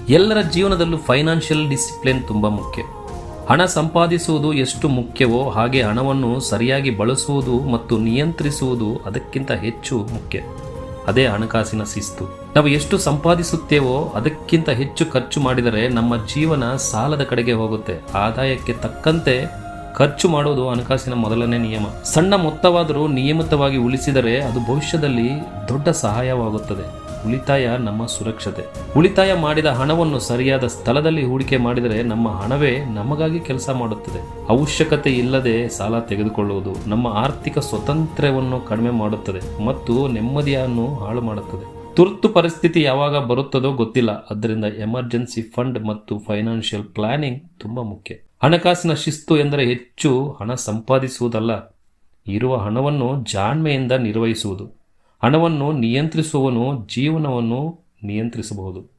ಎಲ್ಲರ ಜೀವನದಲ್ಲೂ financial discipline ತುಂಬ ಮುಖ್ಯ. ಹಣ ಸಂಪಾದಿಸುವುದು ಎಷ್ಟು ಮುಖ್ಯವೋ ಹಾಗೆ ಹಣವನ್ನು ಸರಿಯಾಗಿ ಬಳಸುವುದು ಮತ್ತು ನಿಯಂತ್ರಿಸುವುದು ಅದಕ್ಕಿಂತ ಹೆಚ್ಚು ಮುಖ್ಯ. ಅದೇ ಹಣಕಾಸಿನ ಶಿಸ್ತು. ನಾವು ಎಷ್ಟು ಸಂಪಾದಿಸುತ್ತೇವೋ ಅದಕ್ಕಿಂತ ಹೆಚ್ಚು ಖರ್ಚು ಮಾಡಿದರೆ ನಮ್ಮ ಜೀವನ ಸಾಲದ ಕಡೆಗೆ ಹೋಗುತ್ತೆ. ಆದಾಯಕ್ಕೆ ತಕ್ಕಂತೆ ಖರ್ಚು ಮಾಡುವುದು ಹಣಕಾಸಿನ ಮೊದಲನೇ ನಿಯಮ. ಸಣ್ಣ ಮೊತ್ತವಾದರೂ ನಿಯಮಿತವಾಗಿ ಉಳಿಸಿದರೆ ಅದು ಭವಿಷ್ಯದಲ್ಲಿ ದೊಡ್ಡ ಸಹಾಯವಾಗುತ್ತದೆ. ಉಳಿತಾಯ ನಮ್ಮ ಸುರಕ್ಷತೆ. ಉಳಿತಾಯ ಮಾಡಿದ ಹಣವನ್ನು ಸರಿಯಾದ ಸ್ಥಳದಲ್ಲಿ ಹೂಡಿಕೆ ಮಾಡಿದರೆ ನಮ್ಮ ಹಣವೇ ನಮಗಾಗಿ ಕೆಲಸ ಮಾಡುತ್ತದೆ. ಅವಶ್ಯಕತೆ ಇಲ್ಲದೆ ಸಾಲ ತೆಗೆದುಕೊಳ್ಳುವುದು ನಮ್ಮ ಆರ್ಥಿಕ ಸ್ವಾತಂತ್ರ್ಯವನ್ನು ಕಡಿಮೆ ಮಾಡುತ್ತದೆ ಮತ್ತು ನೆಮ್ಮದಿಯನ್ನು ಹಾಳು ಮಾಡುತ್ತದೆ. ತುರ್ತು ಪರಿಸ್ಥಿತಿ ಯಾವಾಗ ಬರುತ್ತದೋ ಗೊತ್ತಿಲ್ಲ. ಆದ್ದರಿಂದ ಎಮರ್ಜೆನ್ಸಿ ಫಂಡ್ ಮತ್ತು ಫೈನಾನ್ಷಿಯಲ್ ಪ್ಲಾನಿಂಗ್ ತುಂಬ ಮುಖ್ಯ. ಹಣಕಾಸಿನ ಶಿಸ್ತು ಎಂದರೆ ಹೆಚ್ಚು ಹಣ ಸಂಪಾದಿಸುವುದಲ್ಲ, ಇರುವ ಹಣವನ್ನು ಜಾಣ್ಮೆಯಿಂದ ನಿರ್ವಹಿಸುವುದು. ಹಣವನ್ನು ನಿಯಂತ್ರಿಸುವವನು ಜೀವನವನ್ನು ನಿಯಂತ್ರಿಸಬಹುದು.